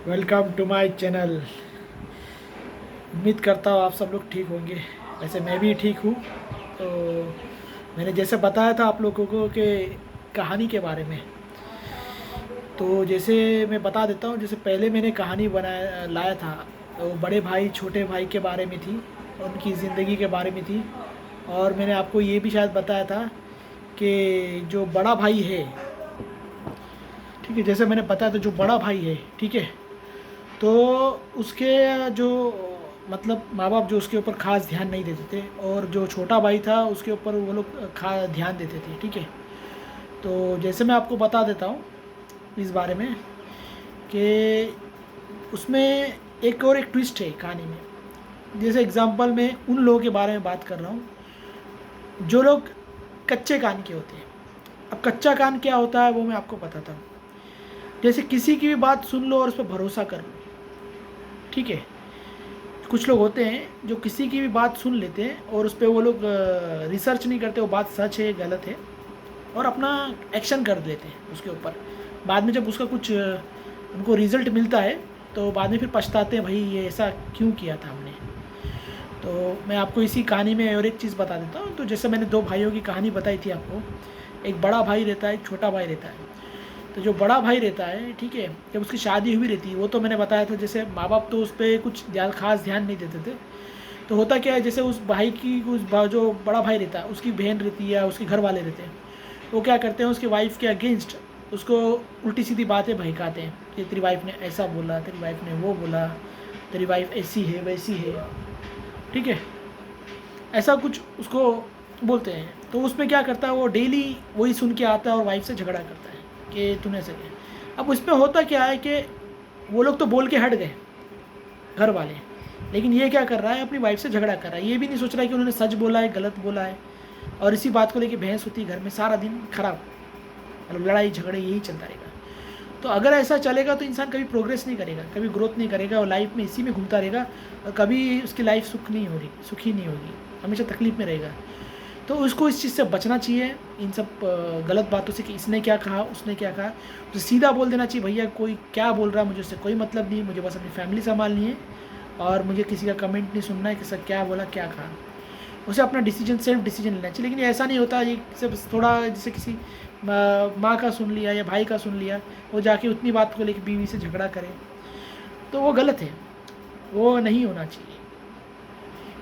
Welcome to my channel. उम्मीद करता हूँ आप सब लोग ठीक होंगे। वैसे मैं भी ठीक हूँ। तो मैंने जैसे बताया था आप लोगों को कि कहानी के बारे में, तो जैसे मैं बता देता हूँ। जैसे पहले मैंने कहानी बनाया लाया था, तो बड़े भाई छोटे भाई के बारे में थी, उनकी ज़िंदगी के बारे में थी। और मैंने आपको ये भी शायद बताया था कि जो बड़ा भाई है, ठीक है, जैसे मैंने बताया था जो बड़ा भाई है, ठीक है, तो उसके जो मतलब माँ बाप जो उसके ऊपर ख़ास ध्यान नहीं देते थे, और जो छोटा भाई था उसके ऊपर वो लोग खा ध्यान देते थे, ठीक है। तो जैसे मैं आपको बता देता हूँ इस बारे में कि उसमें एक ट्विस्ट है कहानी में। जैसे एग्जांपल मैं उन लोगों के बारे में बात कर रहा हूँ जो लोग कच्चे कान के होते हैं। अब कच्चा कान क्या होता है वो मैं आपको बताता हूँ। जैसे किसी की भी बात सुन लो और उस पर भरोसा कर लो, ठीक है। कुछ लोग होते हैं जो किसी की भी बात सुन लेते हैं और उस पर वो लोग रिसर्च नहीं करते वो बात सच है गलत है, और अपना एक्शन कर लेते हैं उसके ऊपर। बाद में जब उसका कुछ उनको रिज़ल्ट मिलता है तो बाद में फिर पछताते हैं, भाई ये ऐसा क्यों किया था हमने। तो मैं आपको इसी कहानी में और एक चीज़ बता देता हूँ। तो जैसे मैंने दो भाइयों की कहानी बताई थी आपको, एक बड़ा भाई रहता है एक छोटा भाई रहता है। तो जो बड़ा भाई रहता है, ठीक है, जब उसकी शादी हुई रहती है, वो तो मैंने बताया था जैसे माँ बाप तो उस पर कुछ खास ध्यान नहीं देते थे। तो होता क्या है, जैसे उस भाई की जो बड़ा भाई रहता है उसकी बहन रहती है या उसके घर वाले रहते हैं, वो क्या करते हैं उसकी वाइफ के अगेंस्ट उसको उल्टी सीधी बातें बहकाते हैं कि तेरी वाइफ ने ऐसा बोला, तेरी वाइफ ने वो बोला, तेरी वाइफ ऐसी है वैसी है, ठीक है, ऐसा कुछ उसको बोलते हैं। तो उसमें क्या करता है वो डेली वही सुन के आता है और वाइफ से झगड़ा करता है कि तूने ऐसे किया। अब उसमें होता क्या है कि वो लोग तो बोल के हट गए घर वाले, लेकिन ये क्या कर रहा है अपनी वाइफ से झगड़ा कर रहा है। ये भी नहीं सोच रहा है कि उन्होंने सच बोला है गलत बोला है, और इसी बात को लेके बहस होती है घर में सारा दिन खराब, मतलब लड़ाई झगड़े यही चलता रहेगा। तो अगर ऐसा चलेगा तो इंसान कभी प्रोग्रेस नहीं करेगा, कभी ग्रोथ नहीं करेगा, और लाइफ में इसी में घूमता रहेगा, और कभी उसकी लाइफ सुखी नहीं होगी, हमेशा तकलीफ में रहेगा। तो उसको इस चीज़ से बचना चाहिए, इन सब गलत बातों से कि इसने क्या कहा उसने क्या कहा। तो सीधा बोल देना चाहिए, भैया कोई क्या बोल रहा है मुझे उससे कोई मतलब नहीं, मुझे बस अपनी फैमिली संभालनी है और मुझे किसी का कमेंट नहीं सुनना है कि सर क्या बोला क्या कहा। उसे अपना डिसीजन सेल्फ डिसीजन लेना चाहिए। लेकिन ऐसा नहीं होता, ये सब थोड़ा जैसे किसी माँ का सुन लिया या भाई का सुन लिया, वो जाके उतनी बात को लेकर बीवी से झगड़ा करे, तो वो गलत है, वो नहीं होना चाहिए।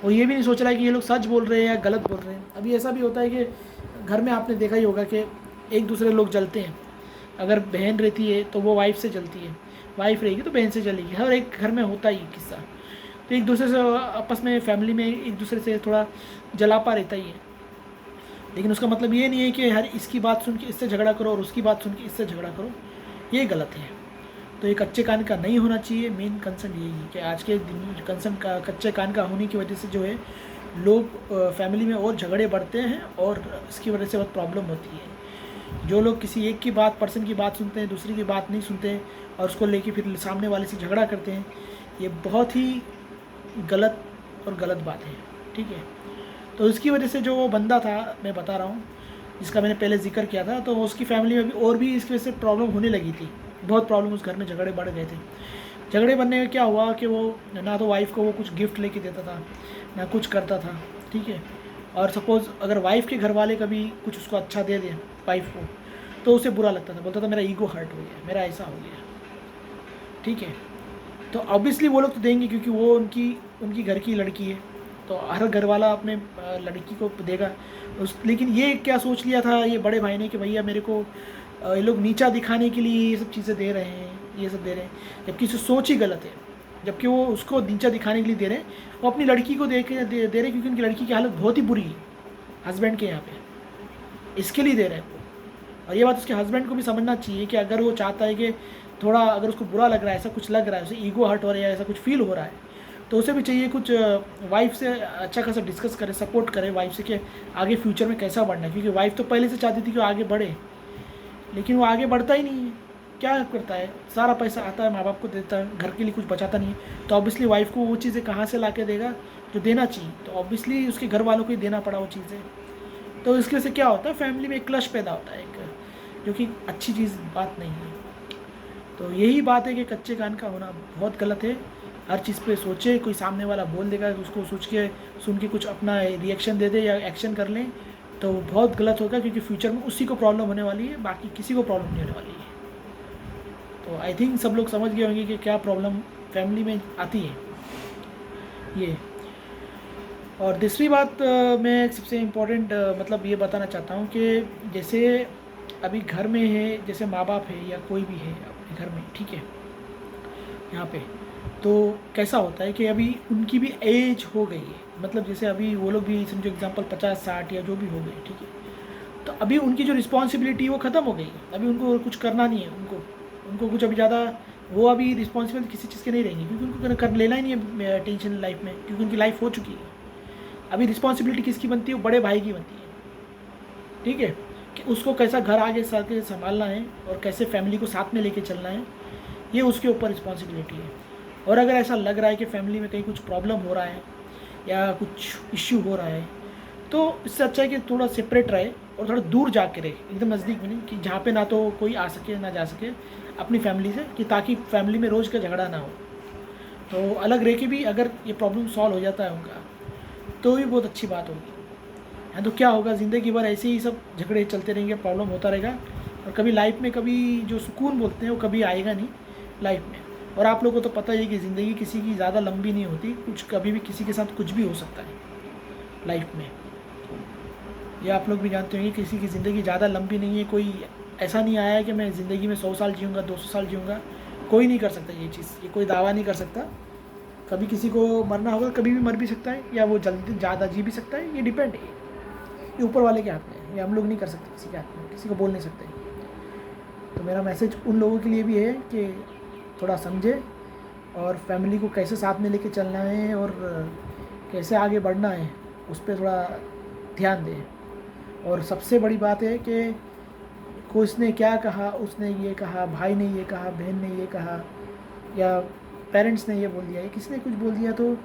वो ये भी नहीं सोच रहा है कि ये लोग सच बोल रहे हैं या गलत बोल रहे हैं। अभी ऐसा भी होता है कि घर में आपने देखा ही होगा कि एक दूसरे लोग जलते हैं। अगर बहन रहती है तो वो वाइफ से जलती है, वाइफ रहेगी तो बहन से जलेगी, हर एक घर में होता ही किस्सा। तो एक दूसरे से आपस में फैमिली में एक दूसरे से थोड़ा जलापा रहता ही है। लेकिन उसका मतलब ये नहीं है कि हर इसकी बात सुन के इससे झगड़ा करो और उसकी बात सुन के इससे झगड़ा करो, ये गलत है। तो ये कच्चे कान का नहीं होना चाहिए। मेन कंसर्न यही है कि आज के दिन कंसर्न का कच्चे कान का होने की वजह से जो है लोग फैमिली में और झगड़े बढ़ते हैं, और इसकी वजह से बहुत प्रॉब्लम होती है। जो लोग किसी एक की बात पर्सन की बात सुनते हैं, दूसरी की बात नहीं सुनते हैं, और उसको लेके फिर सामने वाले से झगड़ा करते हैं, ये बहुत ही गलत बात है, ठीक है। तो इसकी वजह से जो वो बंदा था मैं बता रहा हूँ जिसका मैंने पहले जिक्र किया था, तो उसकी फैमिली में भी और भी इसकी वजह से प्रॉब्लम होने लगी थी, बहुत प्रॉब्लम, उस घर में झगड़े बढ़ गए थे। झगड़े बनने में क्या हुआ कि वो ना तो वाइफ को वो कुछ गिफ्ट लेके देता था ना कुछ करता था, ठीक है। और सपोज़ अगर वाइफ के घर वाले कभी कुछ उसको अच्छा दे दें वाइफ को, तो उसे बुरा लगता था, बोलता था मेरा ईगो हर्ट हो गया, मेरा ऐसा हो गया, ठीक है। तो ऑब्वियसली वो लोग तो देंगे क्योंकि वो उनकी उनकी घर की लड़की है, तो हर घर वाला अपने लड़की को देगा। लेकिन ये क्या सोच लिया था ये बड़े भाई ने कि भैया मेरे को ये लोग नीचा दिखाने के लिए ये सब चीज़ें दे रहे हैं, ये सब दे रहे हैं, जबकि इसकी सोच ही गलत है। जबकि वो उसको नीचा दिखाने के लिए दे रहे हैं, वो अपनी लड़की को दे रहे हैं क्योंकि उनकी लड़की की हालत बहुत ही बुरी है हस्बैंड के यहाँ पे, इसके लिए दे रहे हैं वो। और ये बात उसके हस्बैंड को भी समझना चाहिए कि अगर वो चाहता है कि थोड़ा अगर उसको बुरा लग रहा है, ऐसा कुछ लग रहा है, उसे ईगो हर्ट हो रहा है, ऐसा कुछ फील हो रहा है, तो उसे भी चाहिए कुछ वाइफ से अच्छा खासा डिस्कस करे, सपोर्ट करे वाइफ से कि आगे फ्यूचर में कैसा बढ़ना है। क्योंकि वाइफ तो पहले से चाहती थी कि वो आगे बढ़े, लेकिन वो आगे बढ़ता ही नहीं है। क्या करता है, सारा पैसा आता है माँ बाप को देता है, घर के लिए कुछ बचाता नहीं है, तो ऑब्वियसली वाइफ को वो चीज़ें कहाँ से ला के देगा जो देना चाहिए, तो ऑब्वियसली उसके घर वालों को ही देना पड़ा वो चीज़ें। तो इसकी वजह से क्या होता है, फैमिली में एक क्लश पैदा होता है, एक जो कि अच्छी चीज़ बात नहीं है। तो यही बात है कि कच्चे कान का होना बहुत गलत है। हर चीज़ पे सोचे, कोई सामने वाला बोल देगा तो उसको सोच के सुन के कुछ अपना रिएक्शन दे दे या एक्शन कर लें तो बहुत गलत होगा, क्योंकि फ्यूचर में उसी को प्रॉब्लम होने वाली है, बाकी किसी को प्रॉब्लम नहीं होने वाली है। तो आई थिंक सब लोग समझ गए होंगे कि क्या प्रॉब्लम फैमिली में आती है ये। और दूसरी बात मैं सबसे इम्पोर्टेंट मतलब ये बताना चाहता हूँ कि जैसे अभी घर में है, जैसे माँ बाप है या कोई भी है अपने घर में, ठीक है, यहाँ पे तो कैसा होता है कि अभी उनकी भी एज हो गई है, मतलब जैसे अभी वो लोग भी समझो एग्जांपल 50-60 या जो भी हो गए, ठीक है, तो अभी उनकी जो रिस्पॉन्सिबिलिटी वो ख़त्म हो गई है, अभी उनको कुछ करना नहीं है, उनको उनको कुछ अभी ज़्यादा वो अभी रिस्पॉन्सिबल किसी चीज़ के नहीं रहेंगी, क्योंकि उनको कर लेना ही नहीं है टेंशन लाइफ में, क्योंकि उनकी लाइफ हो चुकी है। अभी रिस्पॉन्सिबिलिटी किसकी बनती है? वो बड़े भाई की बनती है, ठीक है, कि उसको कैसा घर आगे के संभालना है और कैसे फैमिली को साथ में लेके चलना है, ये उसके ऊपर रिस्पॉन्सिबिलिटी है। और अगर ऐसा लग रहा है कि फैमिली में कहीं कुछ प्रॉब्लम हो रहा है या कुछ इश्यू हो रहा है, तो इससे अच्छा है कि थोड़ा सेपरेट रहे और थोड़ा दूर जा के रहे, एकदम नज़दीक में नहीं, कि जहाँ पे ना तो कोई आ सके ना जा सके अपनी फैमिली से, कि ताकि फैमिली में रोज़ का झगड़ा ना हो। तो अलग रह के भी अगर ये प्रॉब्लम सॉल्व हो जाता है उनका तो भी बहुत अच्छी बात होगी। है तो क्या होगा, ज़िंदगी भर ऐसे ही सब झगड़े चलते रहेंगे, प्रॉब्लम होता रहेगा, और कभी लाइफ में कभी जो सुकून बोलते हैं वो कभी आएगा नहीं लाइफ में। और आप लोगों को तो पता ही है कि ज़िंदगी किसी की ज़्यादा लंबी नहीं होती, कुछ कभी भी किसी के साथ कुछ भी हो सकता है लाइफ में। ये आप लोग भी जानते होंगे, किसी की ज़िंदगी ज़्यादा लंबी नहीं है, कोई ऐसा नहीं आया है कि मैं ज़िंदगी में 100 साल जीऊँगा 200 साल जीऊँगा, कोई नहीं कर सकता ये चीज़, ये कोई दावा नहीं कर सकता। कभी किसी को मरना होगा, कभी भी मर भी सकता है, या वो जल्दी ज़्यादा जी भी सकता है, ये डिपेंड है, ये ऊपर वाले के हाथ में है, ये हम लोग नहीं कर सकते किसी के हाथ में, किसी को बोल नहीं सकते। तो मेरा मैसेज उन लोगों के लिए भी है कि थोड़ा समझे और फैमिली को कैसे साथ में लेके चलना है और कैसे आगे बढ़ना है उस पर थोड़ा ध्यान दें। और सबसे बड़ी बात है कि उसने क्या कहा, उसने ये कहा, भाई ने ये कहा, बहन ने ये कहा, या पेरेंट्स ने ये बोल दिया, या किसी ने कुछ बोल दिया, तो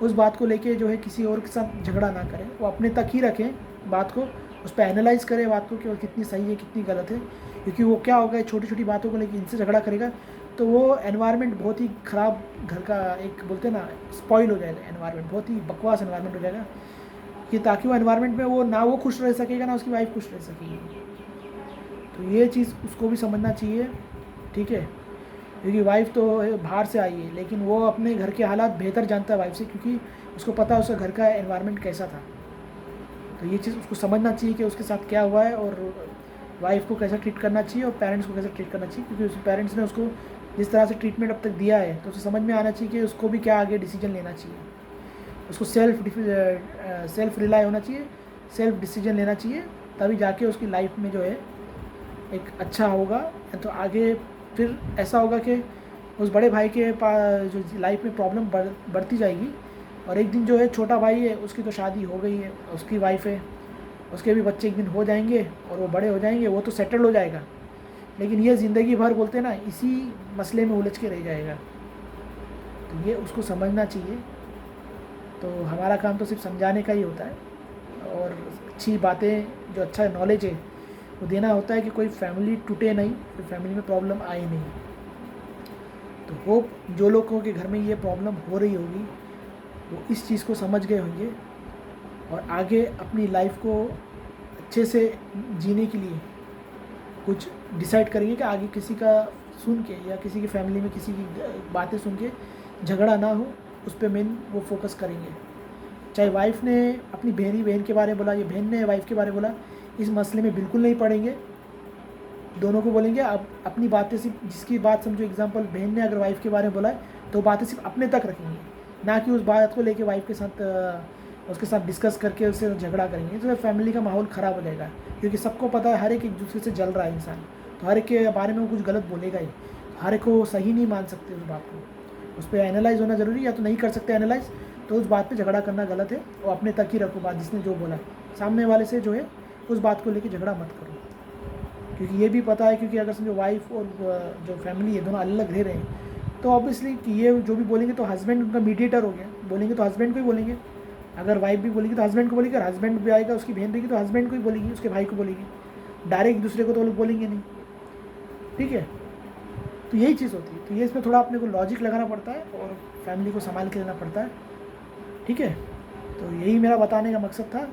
उस बात को लेके जो है किसी और के साथ झगड़ा ना करें, वो अपने तक ही रखें बात को, उस पर एनालाइज़ करें बात को कि वो कितनी सही है कितनी गलत है। क्योंकि वो क्या होगा, छोटी छोटी बातों को लेकर इनसे झगड़ा करेगा तो वो एनवायरनमेंट बहुत ही ख़राब, घर का एक बोलते हैं ना स्पॉइल हो जाएगा, एनवायरनमेंट बहुत ही बकवास एनवायरनमेंट हो जाएगा, कि ताकि वो एनवायरनमेंट में वो ना वो खुश रह सकेगा ना उसकी वाइफ खुश रह सकेगी। तो ये चीज़ उसको भी समझना चाहिए, ठीक है, क्योंकि वाइफ तो बाहर से आई है, लेकिन वो अपने घर के हालात बेहतर जानता है वाइफ से, क्योंकि उसको पता है उसका घर का एनवायरनमेंट कैसा था। तो ये चीज़ उसको समझना चाहिए कि उसके साथ क्या हुआ है, और वाइफ को कैसा ट्रीट करना चाहिए और पेरेंट्स को कैसा ट्रीट करना चाहिए, क्योंकि उस पेरेंट्स ने उसको जिस तरह से ट्रीटमेंट अब तक दिया है तो उसे समझ में आना चाहिए कि उसको भी क्या आगे डिसीजन लेना चाहिए, उसको सेल्फ रिलाई होना चाहिए, सेल्फ डिसीजन लेना चाहिए, तभी जाके उसकी लाइफ में जो है एक अच्छा होगा। तो आगे फिर ऐसा होगा कि उस बड़े भाई के पास जो लाइफ में प्रॉब्लम बढ़ती जाएगी, और एक दिन जो है छोटा भाई है उसकी तो शादी हो गई है, उसकी वाइफ है, उसके भी बच्चे एक दिन हो जाएंगे और वो बड़े हो जाएंगे, वो तो सेटल हो जाएगा, लेकिन ये ज़िंदगी भर बोलते हैं ना इसी मसले में उलझ के रह जाएगा। तो ये उसको समझना चाहिए। तो हमारा काम तो सिर्फ समझाने का ही होता है, और अच्छी बातें जो अच्छा नॉलेज है वो देना होता है, कि कोई फैमिली टूटे नहीं, कोई फैमिली में प्रॉब्लम आए नहीं। तो होप जो लोगों के घर में ये प्रॉब्लम हो रही होगी वो इस चीज़ को समझ गए होंगे और आगे अपनी लाइफ को अच्छे से जीने के लिए कुछ डिसाइड करेंगे कि आगे किसी का सुन के या किसी की फैमिली में किसी की बातें सुन के झगड़ा ना हो, उस पर मेन वो फोकस करेंगे। चाहे वाइफ ने अपनी बहन के बारे में बोला या बहन ने वाइफ के बारे में बोला, इस मसले में बिल्कुल नहीं पड़ेंगे, दोनों को बोलेंगे आप अपनी बातें सिर्फ, जिसकी बात समझो एग्जांपल बहन ने अगर वाइफ के बारे में बोला है तो बातें सिर्फ अपने तक रखेंगे, ना कि उस बात को लेके वाइफ के साथ उसके साथ डिस्कस करके उससे झगड़ा करेंगे, तो फैमिली का माहौल ख़राब हो जाएगा। क्योंकि सबको पता है हर एक दूसरे से जल रहा है इंसान, तो हर एक के बारे में वो कुछ गलत बोलेगा ही, हर एक को सही नहीं मान सकते उस बात को, उस पर एनालाइज़ होना ज़रूरी, या तो नहीं कर सकते एनालाइज़ तो उस बात पे झगड़ा करना गलत है, और अपने तक ही रखो बात, जिसने जो बोला सामने वाले से जो है उस बात को लेके झगड़ा मत करो। क्योंकि ये भी पता है, क्योंकि अगर समझो वाइफ और जो फैमिली है दोनों अलग रह रहे हैं तो ऑब्वियसली कि ये जो भी बोलेंगे तो हस्बैंड उनका मीडिएटर हो गया, बोलेंगे तो हस्बैंड को ही बोलेंगे, अगर वाइफ भी बोलेगी तो हस्बैंड को बोलेगी, और हस्बैंड भी आएगा उसकी बहन रहेगी तो हस्बैंड को ही बोलेगी, उसके भाई को बोलेगी, डायरेक्ट दूसरे को तो लोग बोलेंगे नहीं, ठीक है। तो यही चीज़ होती है। तो ये इसमें थोड़ा अपने को लॉजिक लगाना पड़ता है और फैमिली को संभाल के लेना पड़ता है, ठीक है। तो यही मेरा बताने का मकसद था,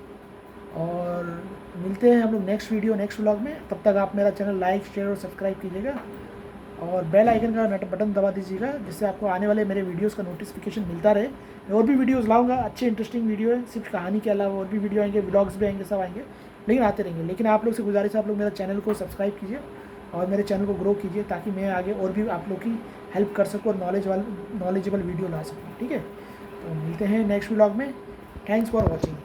और मिलते हैं हम लोग नेक्स्ट वीडियो नेक्स्ट व्लॉग में। तब तक आप मेरा चैनल लाइक शेयर और सब्सक्राइब कीजिएगा, और बेल आइकन का बटन दबा दीजिएगा, जिससे आपको आने वाले मेरे वीडियोस का नोटिफिकेशन मिलता रहे। मैं और भी वीडियोस लाऊंगा, अच्छे इंटरेस्टिंग वीडियो है, सिर्फ कहानी के अलावा और भी वीडियो आएंगे, व्लॉग्स भी आएंगे, सब आएंगे, लेकिन आते रहेंगे। लेकिन आप लोग से गुजारिश है, आप लोग मेरा चैनल को सब्सक्राइब कीजिए और मेरे चैनल को ग्रो कीजिए, ताकि मैं आगे और भी आप लोग की हेल्प कर सकूँ और नॉलेजेबल वीडियो ला सकूँ, ठीक है। तो मिलते हैं नेक्स्ट व्लॉग में। Thanks for watching.